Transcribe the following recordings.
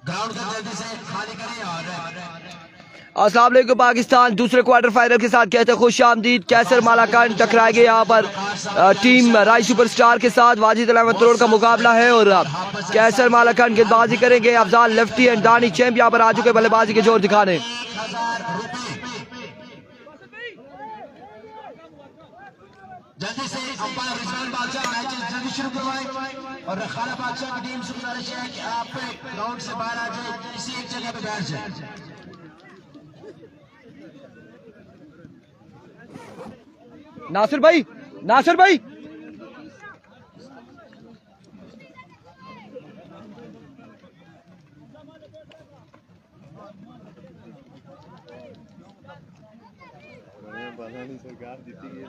Ground को जल्दी से खाली करें। और अस्सलाम वालेकुम पाकिस्तान दूसरे क्वार्टर फाइनल के साथ कहते हैं खुश आमदीद। कैसर मालाकान टकराएंगे यहाँ पर टीम राय सुपरस्टार के साथ। वाजिद अलामत रोड का मुकाबला है और कैसर मालाकान गेंदबाजी करेंगे। अफजाल लेफ्टी एंड दानी चैंप यहाँ पर आ चुके बल्लेबाजी के जोर दिखाने। जल्दी से अंपायर रिजवान बादशाह मैच जल्दी शुरू करवाएं। और रखाना बादशाह की टीम से गुजारिश है कि आप ग्राउंड से बाहर आ जाए, किसी एक जगह पे बैठ जाए। नासिर भाई, नासिर भाई सरकार देती है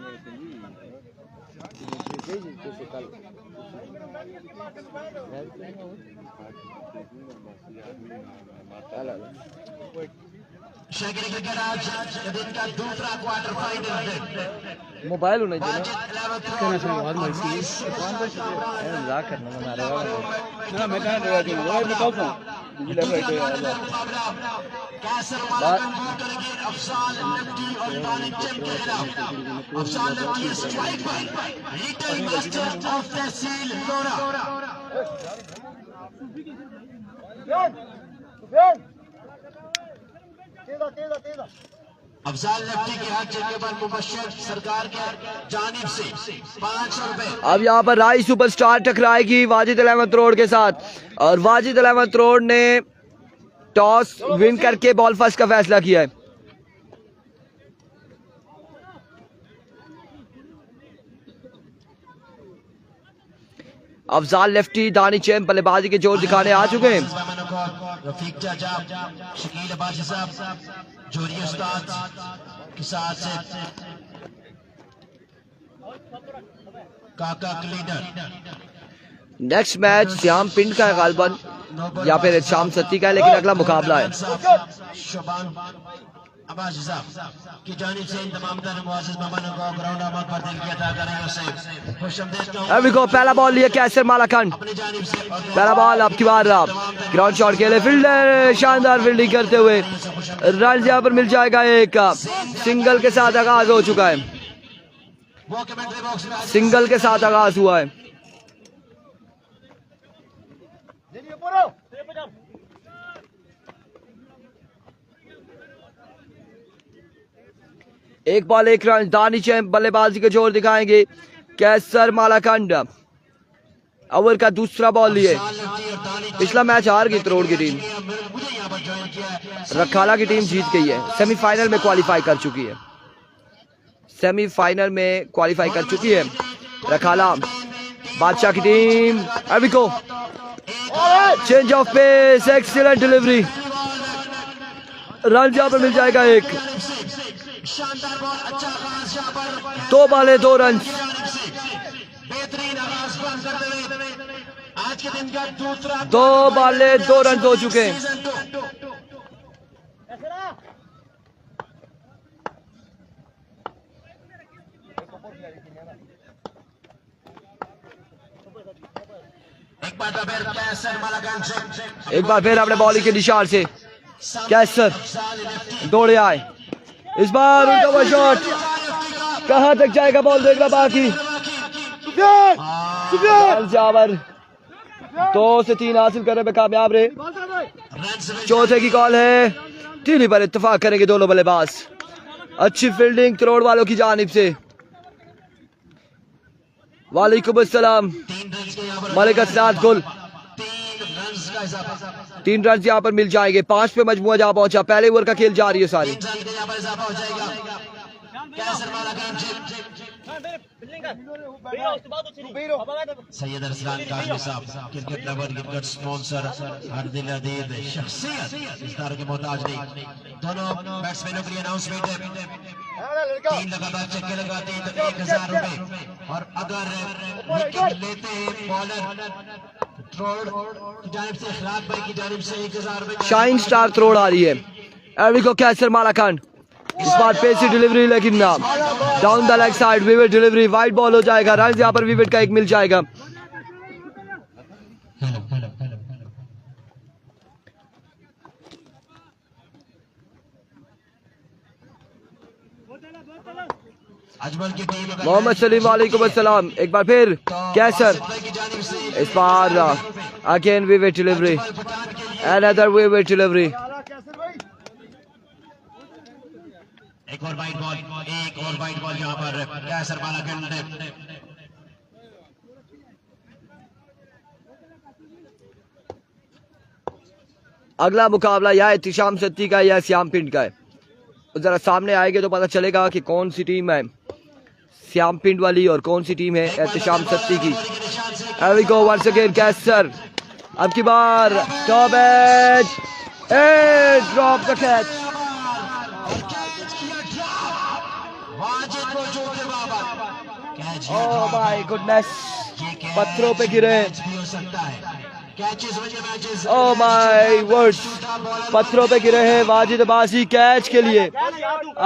शेखर क्रिकेट आज दिन का दूसरा क्वार्टर फाइनल मोबाइल होना चाहिए मजाक करना बना रहा ना मैं कहां गया थी वो मैं कब हूं कैसर मालाकान दूर करेंगे अफजाल लेफ्टी और दानिक चैंप के खिलाफ। Afzal lefty strike by little master of तहसील लोरा। अफजाल लेफ्टी के हाथ चलने पर मुबश्शिर सरकार के जानिब से 500 रुपए। अब यहाँ पर राय सुपरस्टार टकराएगी वाजिद अलामत रोड के साथ और वाजिद अलामत रोड ने टॉस विन करके बॉल फर्स्ट का फैसला किया है। अफजाल लेफ्टी दानी चैंप बल्लेबाजी के जोर दिखाने आ चुके हैं। रफीक चाचा, शकील अब्बासी साहब, जोरी उस्ताद के साथ से काका क्लीनर। नेक्स्ट मैच श्याम पिंड का है गालबन या फिर शाम सत्ती का है, लेकिन अगला मुकाबला है। शोबान अब्बासी साहब की जानिब से इन तमाम मुआज़िज़ मेहमानों को ग्राउंड आमद पर दिल की अता करें उसे खुशामदीद कहूं। पहला बॉल लिया कैसर मालाकान। अपनी जानिब से पहला बॉल अब की बार ग्राउंड शॉट के लिए फील्डर शानदार फील्डिंग करते हुए रन यहाँ पर मिल जाएगा। एक सिंगल के साथ आगाज हो चुका है, वो कमेंट्री बॉक्स में सिंगल के साथ आगाज हुआ है। एक बॉल एक रन दानी चैंप बल्लेबाजी के जोर दिखाएंगे। कैसर मालाकांड ओवर का दूसरा बॉल लिए। पिछला मैच हार गई तरोड़ की टीम, रखाला की टीम जीत गई है, सेमीफाइनल में क्वालिफाई कर चुकी है। सेमीफाइनल में क्वालिफाई कर चुकी है रखाला। बादशाह की टीम अभी को change of pace, excellent delivery, run जहां पर मिल जाएगा एक। शानदार बॉल, अच्छा आगाज यहां पर 2 बॉले 2 रन। बेहतरीन आगाज करते हुए आज के दिन का दूसरा 2 बॉले 2 रन हो चुके हैं। सीजन 2। एक बार फिर अपने बॉलिंग के निशान से कैसर दौड़े आए। इस बार उनका वो शॉट कहां तक जाएगा, बॉल देखना बाकी। जावर 2 से 3 हासिल करने में कामयाब रहे। चौथे की कॉल है, 3 पर इत्तेफाक करेंगे दोनों बल्लेबाज। अच्छी फील्डिंग तरोड़ वालों की जानिब से। वालेकुम अस्सलाम मलिक असनाद गुल। 3 रन यहाँ पर मिल जाएंगे। 5 पे मजमुआ जहाँ पहुंचा। पहले ओवर का खेल जारी है सारी। सैयद अरसलान काजमी साहब क्रिकेट लवर, क्रिकेट स्पॉन्सर, हर दिल अदीब शख्सियत, इस तरह के मोहताज नहीं। दोनों बैट्समैनों के लिए अनाउंसमेंट है, 3 लगातार छक्के लगाते हैं तो 1000 रुपए, और अगर विकेट लेते हैं बॉलर त्रोड़ की जानिब से, इखलाक भाई की जानिब से 1000 रुपए। शाइन स्टार त्रोड़ आ रही है। एविको कैसर मालाकान इस बार पेसी डिलीवरी, लेकिन down the leg side vivid delivery, wide ball हो जाएगा। रन यहाँ पर विविड का एक मिल जाएगा। अजमल की टीम मोहम्मद सलीम वालेकुम अस्सलाम। एक बार फिर कैसर, की जानिब से इस बार again Wittet delivery, another Wittet delivery. एक और वाइड बॉल यहाँ पर कैसर मालाकंड। अगला मुकाबला या एहतिशाम सत्ती का या श्याम पिंड का है। जरा सामने आएंगे तो पता चलेगा कि कौन सी टीम है श्याम पिंड वाली और कौन सी टीम है एहतिशाम सत्ती की। Here we go once again Qaiser, अब की बार top edge, drop the catch. Oh my goodness, पत्थरों पे गिरे। ओह माय वर्ड्स, पत्थरों पे गिरे हैं वाजिद अब्बासी कैच के लिए।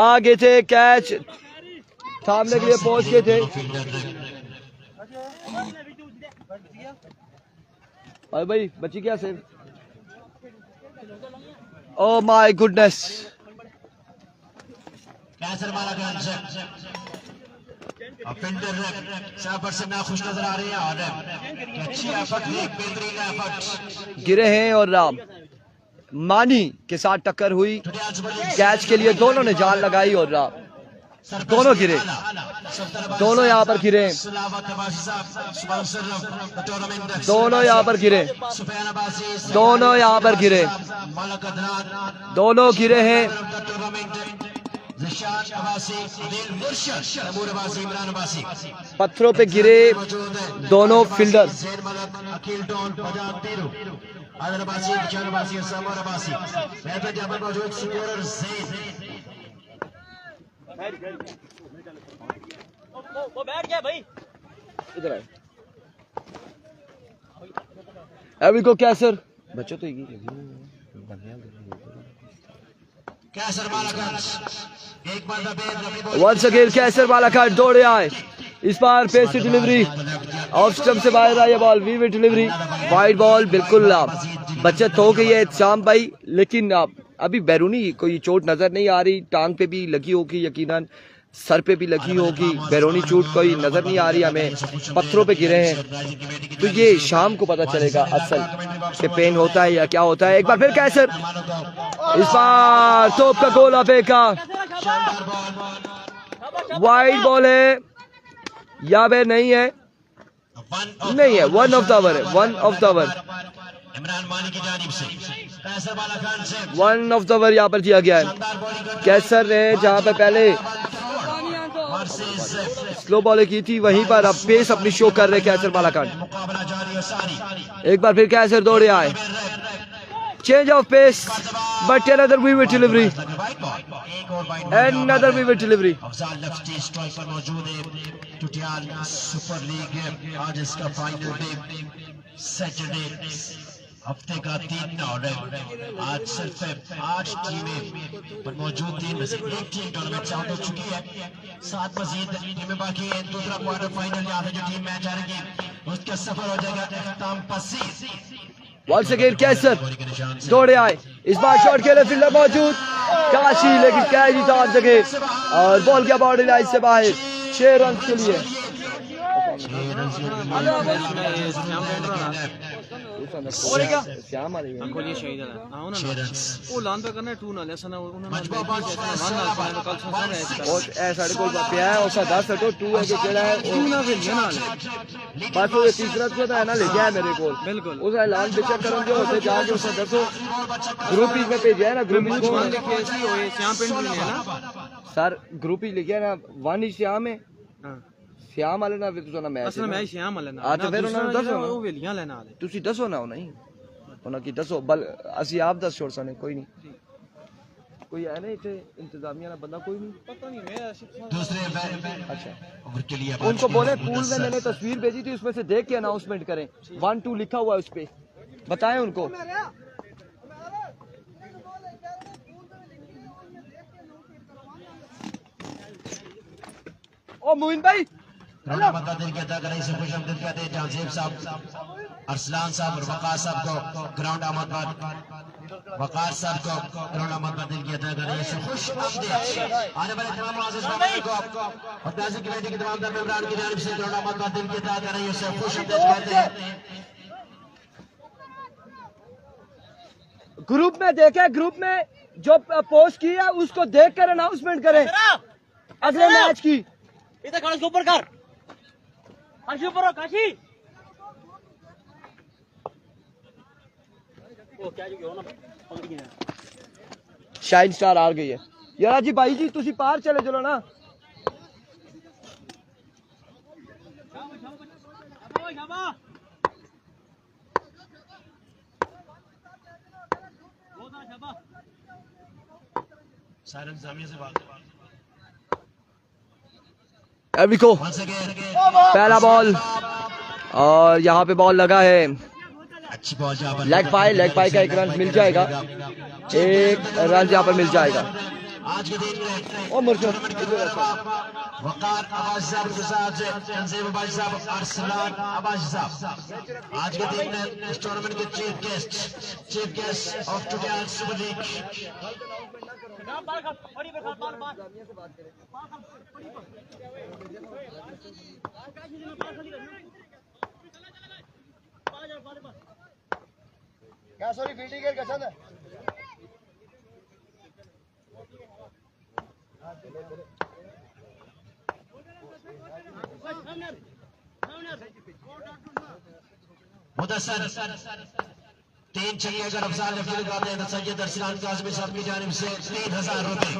आगे थे, कैच थामने के लिए पहुंच गए थे। अरे भाई बची क्या save? Oh my goodness, Qaiser Malakand fielder Sabar से नाखुश नजर आ रहे हैं और अच्छी एफर्ट, एक बेहतरीन एफर्ट। गिरे हैं और मानी के साथ टक्कर हुई कैच के लिए। दोनों ने जान लगाई और दोनों गिरे, दोनों यहाँ पर गिरे, दोनों यहाँ पर गिरे, दोनों यहाँ पर गिरे, दोनों गिरे हैं। पत्थरों पे गिरे दोनों फील्डर। वो बैठ गया भाई, इधर आए। अभी को कैसर बच्चों तो कैसर मालाकंड एक बार वंस अगेन कैसर मालाकंड दौड़े आए। इस बार पेस से डिलीवरी, ऑफ स्टंप से बाहर आई बॉल, वीवी डिलीवरी, वाइड बॉल। बिल्कुल बचत हो गई है शाम भाई, लेकिन अभी बैरूनी कोई चोट नजर नहीं आ रही। टांग पे भी लगी होगी यकीनन, सर पे भी लगी होगी, बैरूनी चोट कोई नजर नहीं आ रही हमें। पत्थरों पे गिरे हैं तो ये शाम को पता चलेगा असल के पेन होता है या क्या होता है। एक बार फिर कैसर, इस बार तोप का गोला फेंका, वाइड बॉल है या वे नहीं है, नहीं है, वन ऑफ द ओवर है, one of the over, Imran मानी की जानिब से कैसर मालाकंड से वन ऑफ द ओवर यहाँ पर दिया गया है। कैसर ने जहाँ पे पहले स्लो बॉलें की थी वहीं पर अब पेस अपनी शो कर रहे कैसर मालाकंड। मुकाबला जारी है सारी। एक बार फिर कैसर दौड़े आए, change of pace but another vivid delivery, another vivid delivery. Afzal lefty strike पर मौजूद है। टुटियाल सुपर लीग आज इसका फाइनल डे, सैटरडे हफ्ते का 3 और आज सिर्फ 8 टीमें पर मौजूद, 3 में से एक टीम टूर्नामेंट से आउट हो चुकी है, 7 मजीद टीमें बाकी है। दूसरा क्वार्टर फाइनल यहाँ से जो टीम मैच हारेगी उसका सफर हो जाएगा इख्तिताम पसीर। वंस अगेन कैसर दौड़े आए, इस बार शॉट के लिए फील्डर मौजूद काशी, लेकिन कैच ही था जगह और बॉल गया बाउंड्री लाइन से बाहर 6 रन के लिए। श्याम आ रही है ऐसा को पिया है उसका 10 हटो 2 है कि केड़ा है बस वो तीसरा तो है ना ले गया मेरे को बिल्कुल उस ऐलान बेचक करन जो होते जाके उसका दसो ग्रुप में भेजा है ना, ग्रुप में श्याम पिंड में है ना सर, ग्रुप ही लिखा ना 1 ही श्याम है, श्याम वाले ना फिर ना मैच ਅਸਲ ਮੈਂ ਸ਼ਿਆਮ ਲੈਣਾ ਆ ਤੇ ਫਿਰ ਉਹਨਾਂ ਨੂੰ ਦੱਸੋ ਉਹ ਵੇਲੀਆਂ ਲੈਣਾ ਵਾਲੇ ਤੁਸੀਂ ਦੱਸੋ ਨਾ ਨਹੀਂ ਉਹਨਾਂ ਕੀ ਦੱਸੋ ਬਲ ਅਸੀਂ ਆਪ ਦੱਸ ਛੋੜ ਸਨੇ ਕੋਈ ਨਹੀਂ कोई है ना इतने इंतजामिया ना बंदा कोई नहीं पता नहीं मेरा दूसरे अच्छा ओवर के लिए उनको बोले पूल में मैंने तस्वीर भेजी थी उसमें से देख के अनाउंसमेंट करें 1-2 लिखा हुआ है उस पे बताएं उनको। ओ मोइन भाई ग्राउंड नंबर का दिल की अदा करने से खुशामदीद कहते हैं जांजेब साहब, अरसलान साहब और वकार साहब को ग्राउंड अहमदाबाद, वकार साहब को ग्राउंड अहमदाबाद दिल की अदा करने से खुशामदीद। आने वाले तमाम मुआज़िज़ मेहमानों को और नाज़िर कमेटी के तमाम मेंबरान की जानिब से ग्राउंड अहमदाबाद दिल की अदा करने से खुशामदीद कहते हैं। ग्रुप में देखे, ग्रुप में जो पोस्ट की है उसको देखकर अनाउंसमेंट करें अगले मैच की। इधर खड़ा ऊपर कर, काशी ऊपर हो, काशी वो क्या जो हो ना पकड़ी है। शाइन स्टार आ गई है यार जी। भाई जी तुसी पार चले चलो ना। साइलेंस जामिया से बात एविको पहला बॉल और यहाँ पे बॉल लगा है। अच्छी बॉल जहाँ पर लेग पाई का एक रन मिल जाएगा, एक रन यहाँ पर मिल जाएगा। आज के दिन में ओ मुर्शद वकार अब्बास साहब के साथ तंजीम अब्बास साहब, अरसलान अब्बास साहब आज के दिन में इस टूर्नामेंट के chief guest of today super league. क्या सॉरी फील्डिंग के कैसा था? मुदस्सर 3 छक्के अगर अफजाल लेफ्टी लगाते हैं तो सैयद अरसलान काज़मी साहब की जानिब से 3000 रुपए।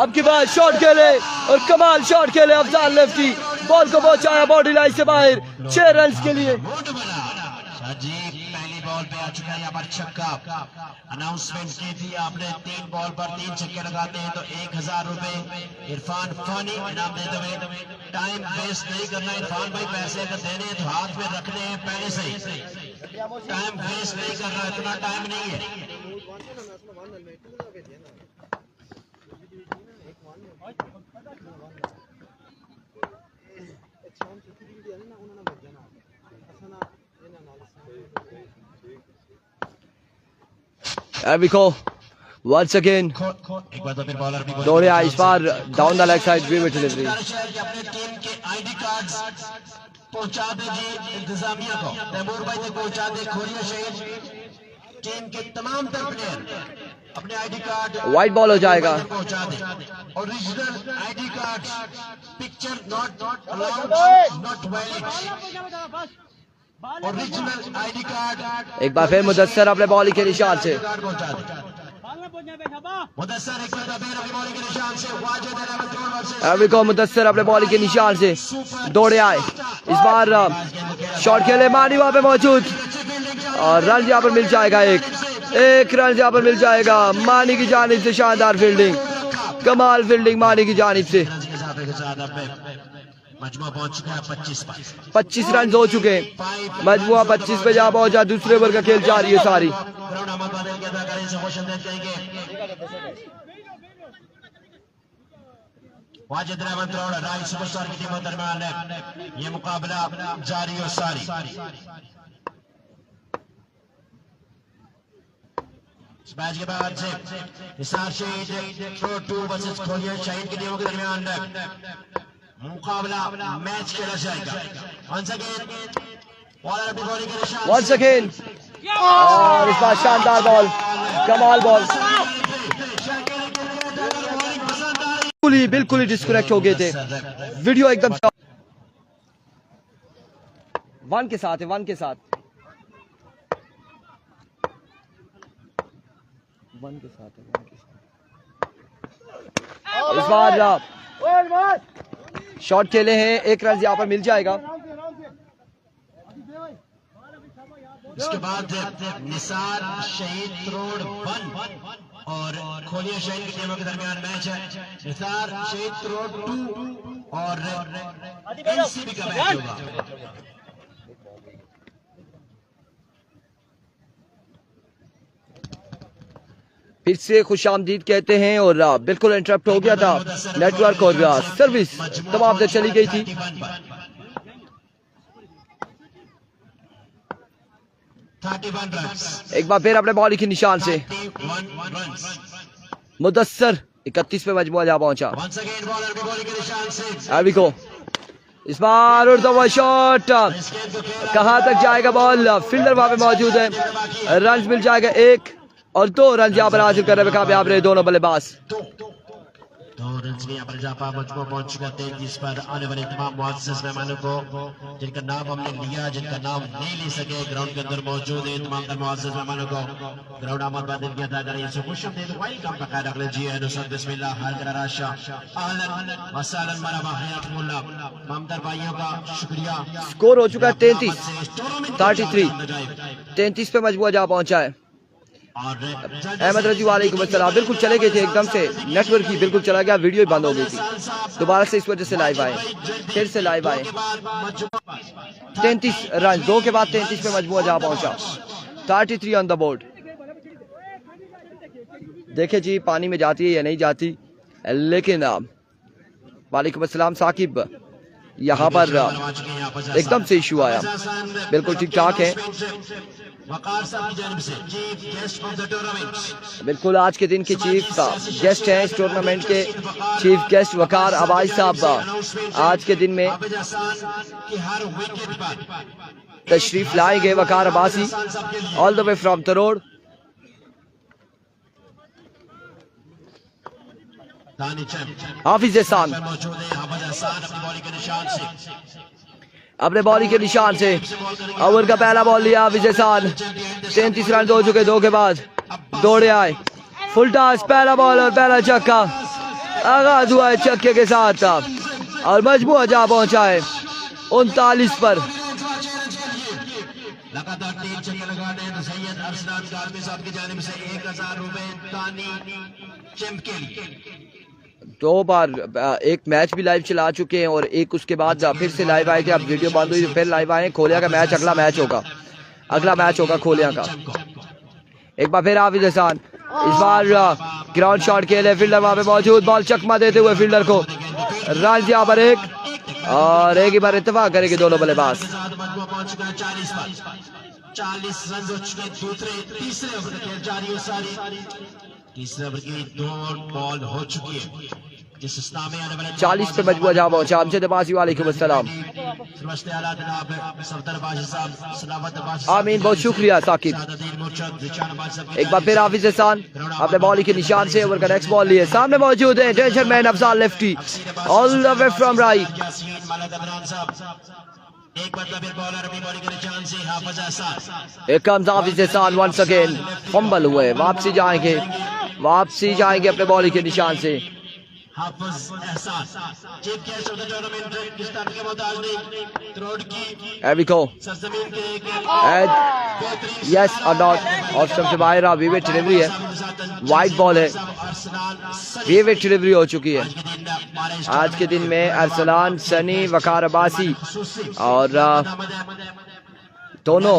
अब की बात शॉट खेले और कमाल शॉट खेले अफजाल लेफ्टी, बॉल को पहुंचाया बॉडी लाइन से बाहर 6 रन के लिए। शाहजीब पहली बॉल पे आ चुका है यहाँ पर छक्का। अनाउंसमेंट की थी आपने 3 बॉल पर 3 छक्के लगाते हैं तो 1000 रुपए। इरफान फानी इनाम देते हुए, टाइम वेस्ट नहीं करना इरफान भाई, पैसे अगर देने हैं तो हाथ में रखने हैं पहले से ही, टाइम वेस्ट नहीं करना, इतना टाइम नहीं है। एविको once again एक बार तो फिर बॉलर भी दौड़े इस बार down the leg side way में डिलीवरी। अपने टीम के आईडी कार्ड पहुंचा दे जी इंतजामिया को, तैमूर भाई तक पहुंचा दे। खोरिया शहीद टीम के तमाम प्लेयर अपने आईडी कार्ड वाइट बॉल हो जाएगा। पहुंचा दे। Original ID card, picture not allowed, not valid. Original ID card एक बार फिर मुदस्सर अपने बॉलिंग के निशान से, मुदस्सर एक बार फिर अपनी बॉलिंग के निशान से वाजिद अहमद तरोड़ वर्सेस एविको मुदस्सर अपने बॉलिंग के निशान से दौड़े आए। इस बार शॉट खेले, मानी वहां पे मौजूद और रन यहाँ पर मिल जाएगा। एक रन यहाँ पर मिल जाएगा मानी की जानिब से। शानदार फील्डिंग, कमाल फील्डिंग मानी की जानिब से। मजमुआ पहुंच चुका है 25 रन हो चुके हैं। मजमुआ 25 पे जा पहुंचा। दूसरे ओवर का खेल जारी है सारी। वाजिद अहमद तरोड़ राय सुपरस्टार की टीमों दरमियान है ये मुकाबला जारी और सारी। इस मैच के बाद से हिसार शहीद थ्रो 2 वर्सेस खोलिया शहीद की टीमों के दरमियान मुकाबला मैच खेला जाएगा। Once again और इस बार शानदार बॉल, कमाल बॉल। बिल्कुल ही डिस्कनेक्ट हो गए थे, वीडियो एकदम वन के साथ है, वन के साथ, वन के साथ है, वन के साथ। इस बार शॉट खेले हैं, एक रन यहाँ पर मिल जाएगा। इसके बाद निसार शहीद तरोड़ 1 और खोलिया शहीद की टीमों के दरमियान मैच है। निसार शहीद तरोड़ 2 और एनसीबी का मैच होगा। फिर से खुशामदीद कहते हैं और बिल्कुल इंटरप्ट हो गया था नेटवर्क और सर्विस तमाम से चली गई थी। 31 runs. एक बार फिर अपने बॉलिंग के निशान से 31 runs. मुदस्सर 31 पे मजमुआ जा पहुंचा। Once again बॉलर के बॉलिंग के निशान से एल्विको इस बार उड़ता हुआ शॉट, कहां तक जाएगा बॉल, फील्डर वहां पे मौजूद है। रन मिल जाएगा 1 और 2 रन यहाँ पर हासिल करने में कामयाब रहे दोनों बल्लेबाज। 2 रन में यहाँ पर जापा मजमू पहुंच चुका 33 पर। आने वाले तमाम मुअज़्ज़ज़ मेहमानों को जिनका नाम हमने लिया, जिनका नाम नहीं ले सके, ग्राउंड के अंदर मौजूद है तमाम मुअज़्ज़ज़ मेहमानों को ग्राउंड आमद बादल किया था। अगर इनसे खुशआमदीद वेलकम का ख्याल रख लीजिए। नुसरत बिस्मिल्लाह हाल करा राशा अहलन व सहलन मरहबा हयाकुमुल्लाह। ममता भाइयों का शुक्रिया। स्कोर हो चुका है 33 33 पे मजमुआ जा पहुंचा है। अहमद रजी वालेकुम अस्सलाम। बिल्कुल चले गए थे एकदम से, नेटवर्क ही बिल्कुल चला गया, वीडियो ही बंद हो गई थी, दोबारा से इस वजह से लाइव आए, फिर से लाइव आए। 33 रन 2 के बाद 33 पे मजमुआ जा पहुंचा। 33 ऑन द बोर्ड। देखे जी पानी में जाती है या नहीं जाती, लेकिन वालेकुम अस्सलाम साकिब, यहाँ पर एकदम से इशू आया, बिल्कुल ठीक ठाक है। वकार साहब की जानिब से chief guest of the tournament. बिल्कुल आज के दिन के चीफ गेस्ट हैं इस टूर्नामेंट के, चीफ गेस्ट वकार अबाई साहब आज के दिन में तशरीफ लाएंगे। Waqar Abbasi all the way from Tarod. Hafiz Ehsan अपने बॉलिंग के निशान से ओवर का पहला बॉल लिया हाफिज एहसान। 33 रन हो चुके, 2 के बाद दौड़े आए, फुल टॉस पहला बॉल और पहला छक्का आगाज हुआ है छक्के के साथ और मजमुआ जा पहुंचा है 39 पर। लगातार 3 छक्के लगाने हैं सैयद अरसलान गालमी साहब की जानिब से 1000 रुपए तानी चैंप के लिए। 2 बार एक मैच भी लाइव चला चुके हैं और एक उसके बाद फिर से लाइव आए थे, अब वीडियो बंद हुई फिर लाइव आए। खोलिया का मैच अगला मैच होगा खोलिया का। एक बार फिर हाफिज एहसान, इस बार ग्राउंड शॉट खेले, फील्डर वहां पे मौजूद, बॉल चकमा देते हुए फील्डर को रन यहाँ पर 1 और एक ही बार इत्तेफाक करेंगे दोनों बल्लेबाज। 40 रन हो चुके, तीसरे ओवर खेल जारी है सारी। तीसरे ओवर की 2 बॉल हो चुकी है, जिस स्थान में आने वाले 40 पे मजबूर जा पहुंचा। अमजद अब्बासी वालेकुम अस्सलाम। आमीन, बहुत शुक्रिया साकिब। एक बार फिर हाफिज एहसान अपने बॉलिंग के निशान से ओवर का नेक्स्ट बॉल लिए सामने मौजूद है tension man Afzal lefty all the way from right. एक बार फिर बॉलर अपनी बॉलिंग के निशान से हाफिज एहसान। Here comes हाफिज एहसान वंस अगेन, फंबल हुए, वापसी जाएंगे अपने बॉलिंग के निशान से। हाफिज एहसान chief guest of the tournament किस तरह के मोहताज नहीं त्रोड़ की एविको सरजमीन के एंड यस और नॉट ऑप्शन से बाहर आ, वीवेट डिलीवरी है, वाइट बॉल है, वीवेट डिलीवरी हो चुकी है। आज के दिन में अरसलान सनी वकार अब्बासी और दोनों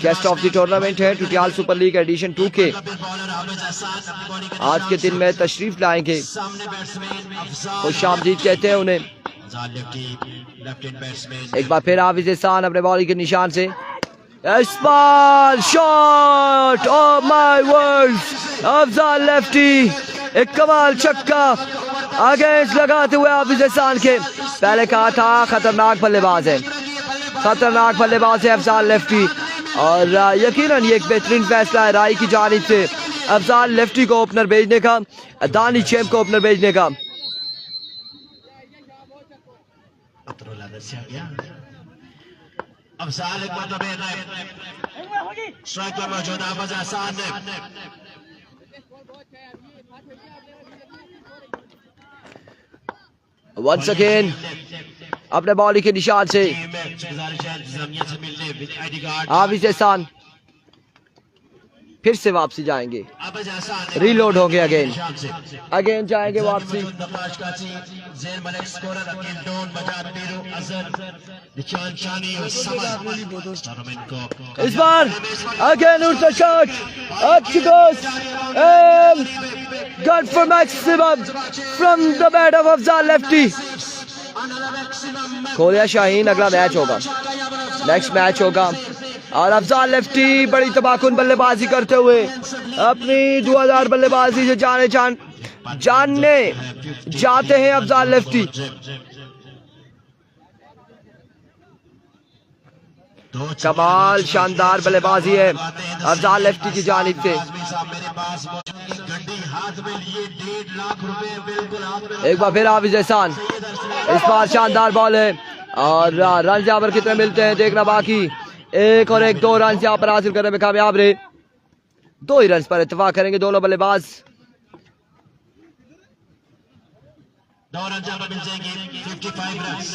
गेस्ट ऑफ द टूर्नामेंट है टुटियाल सुपर लीग एडिशन 2 के आज के दिन में तशरीफ लाएंगे। खुशामदीद कहते हैं उन्हें। एक बार फिर हाफिज एहसान अपने बॉलिंग के निशान से shot, oh my words, Afzal lefty एक कमाल छक्का अगेंस्ट लगाते हुए हाफिज एहसान के। पहले कहा था खतरनाक बल्लेबाज है अफजाल लेफ्टी और यकीनन ये एक बेहतरीन फैसला है राय की जानिब से अफजाल लेफ्टी को ओपनर भेजने का, दानी चैंप को ओपनर भेजने का। अफजाल एक मतलब स्ट्राइक पर मौजूद हाफिज एहसान ने वंस अगेन अपने बॉलिंग के निशान से हाफिज एहसान फिर से वापसी जाएंगे, रीलोड होंगे अगेन जाएंगे वापसी। इस बार अगेन उड़ता shot, gun for maximum from the bat of Afzal lefty. खोलिया शाहीन अगला मैच होगा, नेक्स्ट मैच होगा और अफजाल लेफ्टी बड़ी तबाहकुन बल्लेबाजी करते हुए अपनी 2000 बल्लेबाजी से जानने जाते हैं अफजाल लेफ्टी। कमाल शानदार बल्लेबाजी है अफजाल लेफ्टी की जानिब से। एक बार फिर हाफिज एहसान, इस बार शानदार बॉल है और रन यहाँ पर कितने मिलते हैं देखना बाकी। एक और एक 2 रन यहाँ पर हासिल करने में कामयाब रहे। 2 ही रन पर इत्तेफाक करेंगे दोनों बल्लेबाज।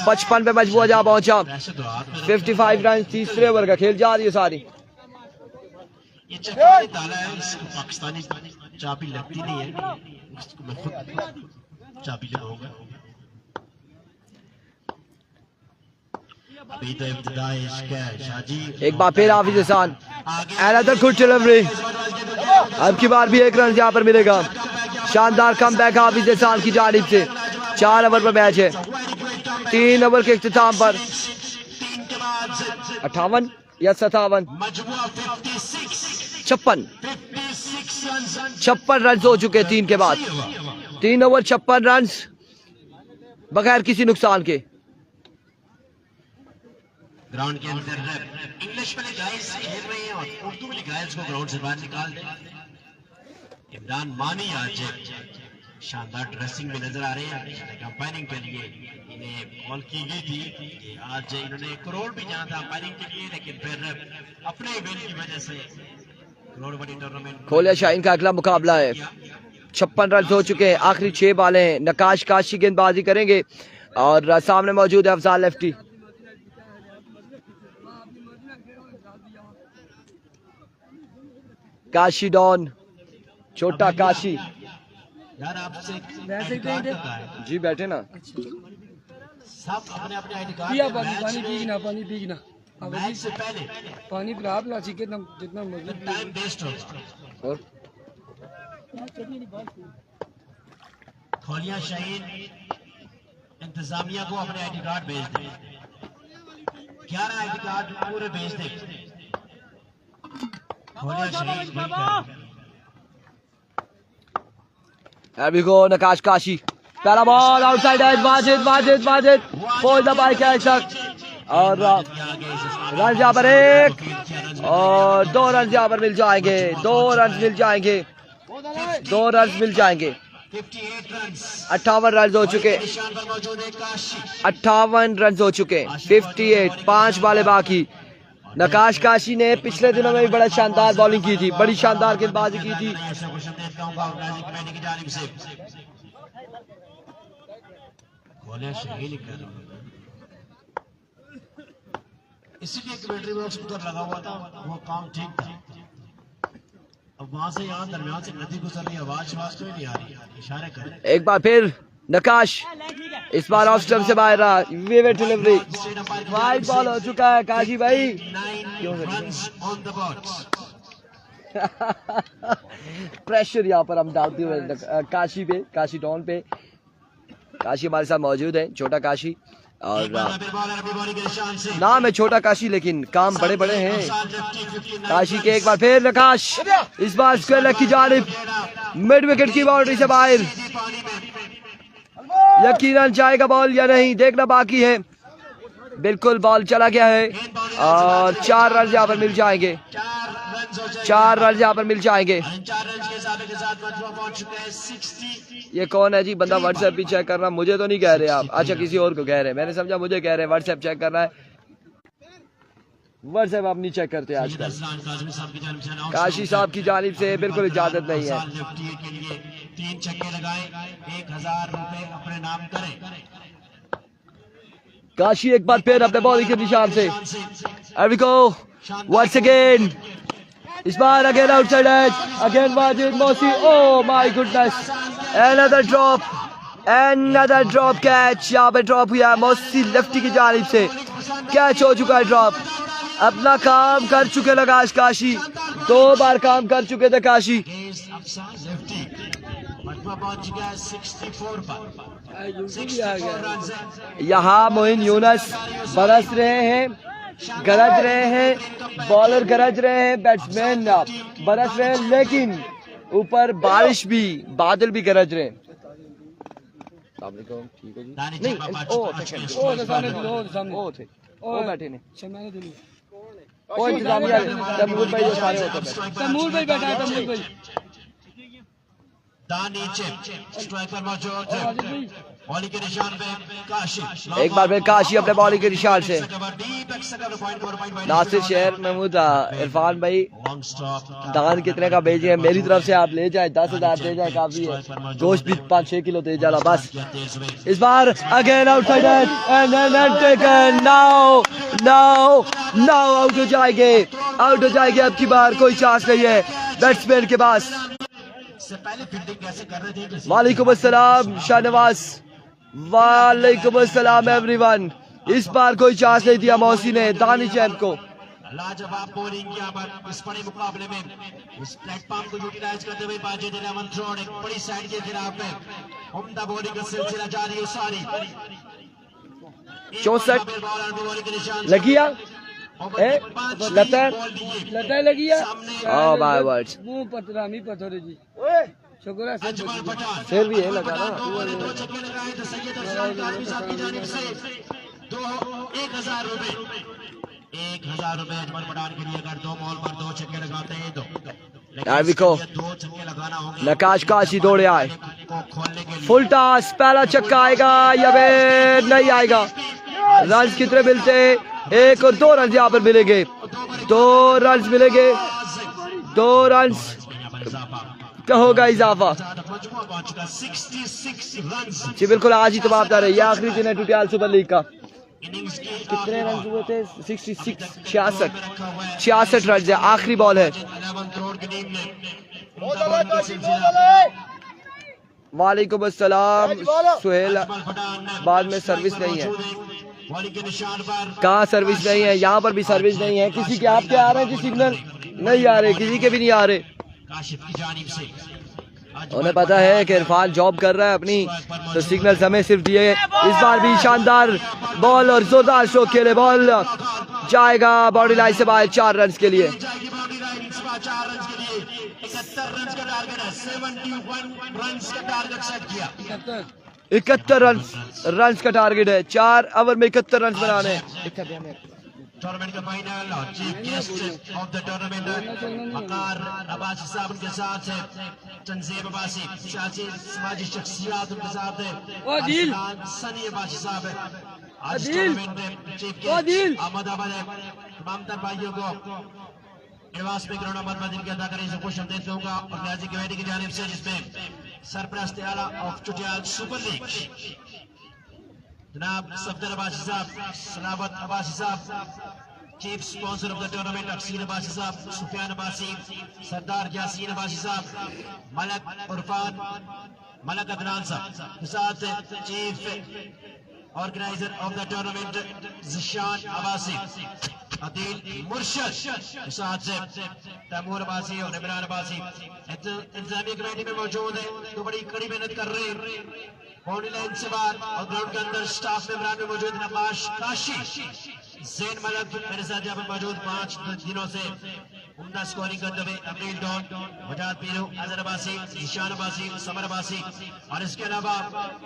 55 पे मजबूर जा पहुंचा। 55 रन तीसरे ओवर का खेल जा रही है सारी। ये चक्कर डाला है, इसको पाकिस्तानी चाबी लगती नहीं है, इसको मैं खुद चाबी लगाऊंगा। अभी तो इब्तिदा इसका शाजी। एक बार फिर हाफिज एहसान, अनदर गुड डिलीवरी। अब की बार भी 1 रन यहाँ पर मिलेगा। शानदार कमबैक हाफिज एहसान की जानिब से। 4 ओवर पर मैच है। 3 ओवर के इख्तिताम पर 58 या 57 56 रन हो चुके 3 के बाद। 3 ओवर 56 रन बगैर किसी नुकसान के। ग्राउंड के अंदर इंग्लिश वाले गाइस खेल रहे हैं और उर्दू वाले गाइस को ग्राउंड से बाहर निकाल दें। इमरान मानी आज शानदार ड्रेसिंग में नजर आ रहे हैं। अंपायरिंग के लिए इन्हें कॉल की गई थी कि आज इन्होंने करोड़ भी जाना था अंपायरिंग के लिए, लेकिन फिर अपने इवेंट की वजह से करोड़ बड़ी टूर्नामेंट। खोलिया शाहीन का अगला मुकाबला है। 56 रन हो चुके हैं। आखिरी 6 बालें हैं। नकाश काशी गेंदबाजी करेंगे और सामने मौजूद है अफजाल लेफ्टी। काशी डॉन, छोटा काशी। यार आपसे जी बैठे ना। सब अपने अपने आईडी कार्ड पिया पानी पीना मैच से पहले पानी पिला प्लास्टिक के जितना मर्जी टाइम वेस्ट होगा। और खोलिया शाहीन इंतजामिया को अपने आईडी कार्ड भेज दे। 11 आईडी कार्ड पूरे भेज दे। खोलिया शाहीन Here we go, नकाश काशी। पहला ball outside edge. Wajid for the bye catch तक और रन यहाँ पर 1 और 2 रन यहाँ पर मिल जाएंगे। 2 रन मिल जाएंगे। 58 रन हो चुके। 58 रन हो चुके। 58, 5 बालें बाकी। नकाश काशी ने पिछले दिनों में भी बड़ा शानदार बॉलिंग की थी, बड़ी शानदार गेंदबाजी की थी। इसीलिए कमेंट्री बॉक्स पर लगा हुआ था, वो काम ठीक था। अब वहां से यहाँ दरमियान से नदी गुजर रही, आवाज कोई नहीं आ रही, इशारे कर। एक बार फिर नकाश, इस बार ऑफ स्टंप से बाहर रहा। विवेट डिलीवरी, वाइड बॉल हो चुका है। काशी भाई प्रेशर यहाँ पर हम डालते हुए काशी पे, काशी डॉन पे। काशी हमारे साथ मौजूद है, छोटा काशी। और नाम है छोटा काशी लेकिन काम बड़े बड़े हैं काशी के। एक बार फिर नकाश, इस बार स्क्वायर लेग की जानिब, मिड विकेट की बाउंड्री से बाहर। यकीनन जाएगा बॉल या नहीं देखना बाकी है। बिल्कुल बॉल चला गया है और 4 रन यहाँ पर मिल जाएंगे। 4 रन यहाँ पर मिल जाएंगे। ये कौन है जी बंदा? व्हाट्सएप भी चेक करना। मुझे तो नहीं कह रहे आप, अच्छा किसी और को कह रहे हैं। मैंने समझा मुझे कह रहे हैं। व्हाट्सएप चेक करना है। व्हाट्सएप आप नहीं चेक करते आजकल। काशी साहब की जानिब से बिल्कुल इजाजत नहीं है। 3 छक्के लगाए, 1000 रुपए अपने नाम करें। काशी एक बार फिर अपने बॉलिंग के निशान से। Here we go once again। इस बार again outside edge, again Wajid Mausi. Oh my goodness, another drop catch. यहाँ पे ड्रॉप हुआ है मौसी लेफ्टी की जानिब से। कैच हो चुका है ड्रॉप। अपना काम कर चुके नकाश काशी, 2 बार काम कर चुके थे काशी। यहाँ मोइन यूनस बरस रहे हैं गरज रहे हैं, बॉलर गरज रहे हैं, बैट्समैन बरस रहे हैं, लेकिन ऊपर बारिश भी, बादल भी गरज रहे हैं। ठीक है जी। नहीं, ओ तो सामने दिलो, ओ तो सामने ओ थे, ओ बैठे ने, अच्छा मैंने दिली। ओ इंतजामिया तैमूर भाई, जो सारे होते हैं। तैमूर भाई बैठा है, तैमूर भाई। दानी चिप स्ट्राइक पर मौजूद है, बॉलिंग के निशान पे काशी। एक बार फिर काशी अपने बॉलिंग के निशान से। नासिर शेर महमूद इरफान भाई दान कितने का भेजे हैं? मेरी तरफ से आप ले जाए, 10,000 दे जाए, काफी है। गोश्त भी 5-6 किलो दे जाना बस। इस बार again outside and taken, now out हो जाएंगे, आउट हो जाएंगे। अब की बार कोई चांस नहीं है बैट्समैन के पास। वालेकुम अस्सलाम शाहनवाज, वालेकुम अस्सलाम एवरीवन। इस बार कोई चांस नहीं दिया मौसी ने दानिश चैम्प को। लाजवाब बॉलिंग यहाँ पर इस बड़े मुकाबले में, इस प्लेटफॉर्म को यूटिलाइज करते हुए बाजिद इलेवन रोड एक बड़ी साइड के खिलाफ है। उम्दा बॉलिंग का सिलसिला जारी है सारी। 64 लगिया लता लगिया। ओ माय वर्ड्स, मुंह पतरामी पत्थर जी। शुक्र है अजमल पठान फिर भी है लगा ना। दो छक्के लगाए थे सैयद अरशद काजमी साहब की जानिब से। 1,000 रुपए, 1,000 रुपए अजमल पठान के लिए। अगर 2 बॉल पर 2 छक्के लगाते हैं तो देखो 2 छक्के लगाना होंगे। नकाश काशी दौड़े आए, को खोलने के लिए फुल टॉस, पहला छक्का आएगा या फिर नहीं आएगा? रन कितने मिलते हैं? 1 और 2 रन यहाँ पर मिलेंगे, 2 रन मिलेंगे, 2 रन का होगा इजाफा। 66 रन जी बिल्कुल, आज ही तबादला रही है, आखिरी दिन है टुटियाल सुपर लीग का। कितने रन हुए थे? 66 66 रन है, आखिरी बॉल है। वालेकुम अस्सलाम सुहेल, बाद में सर्विस नहीं है। कहाँ सर्विस नहीं है? यहाँ पर भी सर्विस नहीं है। किसी के आपके आ रहे हैं जी सिग्नल? नहीं आ रहे, किसी के भी नहीं आ रहे। उन्हें पता है कि इरफान जॉब कर रहा है अपनी, तो सिग्नल हमें सिर्फ दिए। इस बार भी शानदार बॉल और जोरदार स्ट्रोक खेले, बॉल जाएगा बाउंड्री लाइन से बाहर 4 रन के लिए। 71 रन का टारगेट है, 4 ओवर में 71 रन बनाने हैं। टूर्नामेंट का फाइनल और chief guest of the tournament Waqar Abbasi साहब उनके साथ है, तंजीम अब्बासी, सियासी समाजी शख्सियत उनके साथ है, सनी अब्बासी साहब है। आज टूर्नामेंट में चीफ गेस्ट अहमद अहमद है। तमाम तर भाइयों को निवास में ग्राउंड नंबर 3 के अदा करने से खुश आमदीद कहूंगा और रियाजी कमेटी की जानिब से, जिसमें सरपरस्त आला ऑफ चुटियाल सुपर लीग जनाब सफदर अब्बासी साहब, सलावत अब्बासी साहब, chief sponsor of the tournament Akseer Abbasi साहब, सुफियान अब्बासी, सरदार यासीन अब्बासी साहब, मलक उरफान, मलक अदनान साहब के साथ chief organiser of the tournament Zeeshan Abbasi, Adeel Murshad के साथ से तैमूर अब्बासी और इमरान अब्बासी इंतजामिया कमेटी में मौजूद है। तो बड़ी कड़ी मेहनत कर रहे हैं बाउंड्री लाइन से बाहर और ग्राउंड के अंदर स्टाफ मेंबरान में मौजूद नवाज काशी, जैन मलक मेरे साथ यहाँ पर मौजूद 5 दिनों से उम्दा स्कोरिंग करते हुए अब्दुल डॉन, वजाद पीरू, अजहर अब्बासी, निशान अब्बासी, समर अब्बासी और इसके अलावा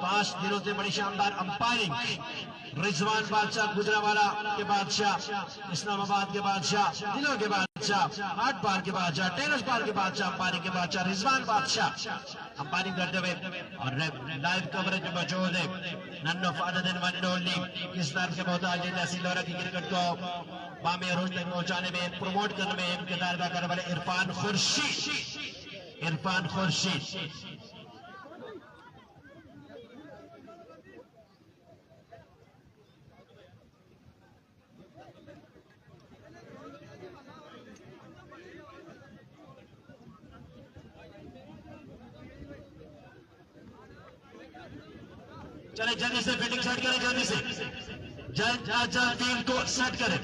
5 दिनों से बड़ी शानदार अंपायरिंग रिजवान बादशाह, गुजरावाला के बादशाह, इस्लामाबाद के बादशाह, दिलों के बादशाह, हाट बार के बादशाह, टेनिस बार के बादशाह, अंपायरिंग के बादशाह रिजवान बादशाह अंपायरिंग करते हुए और लाइव कवरेज में मौजूद है none of other than one only. किस तरह के मोहताज तहसील दौरा की क्रिकेट को बामे रोज तक पहुंचाने में, प्रमोट करने में किरदार अदा करने वाले इरफान खुर्शीद चले जल्दी से फील्डिंग सेट करें, जल्दी से जल्द फील्ड को सेट करें।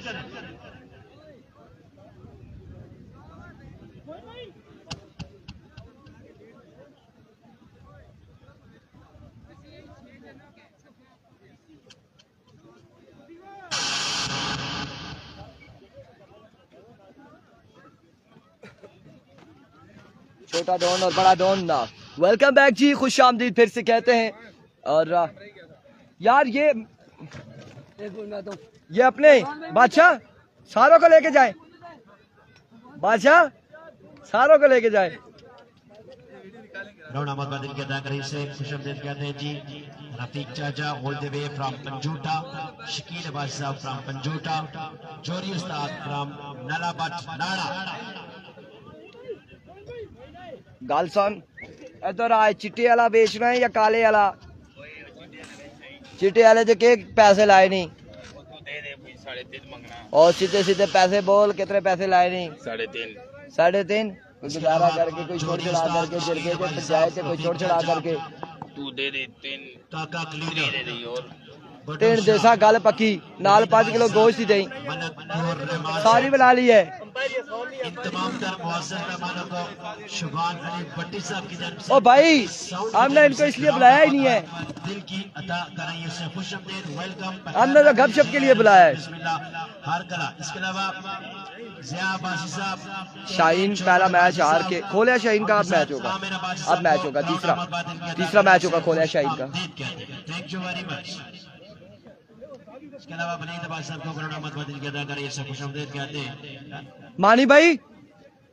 छोटा डॉन और बड़ा डॉन। वेलकम बैक जी, खुश आमदीद फिर से कहते हैं। और यार ये अपने बादशाह सारों को लेके जाए, बादशाह सारों को लेके जाए। राउंड अहमद बादिल के अदाकारी से खुशामदीद कहते हैं जी। रफीक चाचा all the way from Panjuta, Shakeel Abbas साहब फ्रॉम पंजूटा, जोरी उस्ताद फ्रॉम नालाबट नाड़ा। गालसन इधर आए, चिट्टे वाला बेचना है या काले वाला? चिट्टे वाले जो के पैसे लाए नहीं, और सीधे सीधे पैसे बोल, कितने पैसे लाए नहीं? 3.5। 3.5। कोई गुजारा करके, कोई छोड़ चढ़ा करके, जिरके के पंचायत कोई छोड़ चढ़ा करके तू दे दे 3 काका क्लीनर दे रही और 3 देसा गल पक्की, नाल 5 किलो गोश्त ही दई, सारी बना ली है। इन तमाम तर मुअज़्ज़ज़ मेहमानों को शुभान अली भट्टी साहब की तरफ से ओ भाई, हमने इनको इसलिए बुलाया ही नहीं है, दिल की अता कराइए से खुशामदीद वेलकम। हमने तो गपशप के लिए बुलाया है। बिस्मिल्लाह हर कला। इसके अलावा ज़िया अब्बासी साहब, शाहीन पहला मैच हार के खोलिया, शाहीन का अब मैच होगा, अब मैच होगा तीसरा मैच होगा खोलिया शाहीन का। Thank you very much. इसके अलावा वलीद अब्बास साहब को राउंड अहमद बादिल की अदाकारी से खुशामदीद कहते हैं। मानी भाई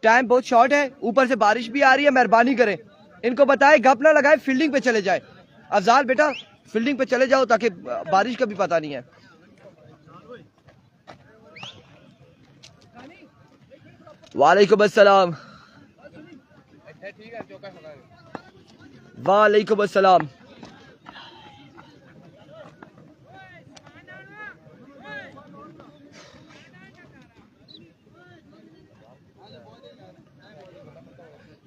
टाइम बहुत शॉर्ट है, ऊपर से बारिश भी आ रही है, मेहरबानी करें इनको बताएं गप ना लगाए, फील्डिंग पे चले जाए। अफजाल बेटा फील्डिंग पे चले जाओ ताकि बारिश का भी पता नहीं है। वालेकुम अस्सलाम। वालेकुम अस्सलाम।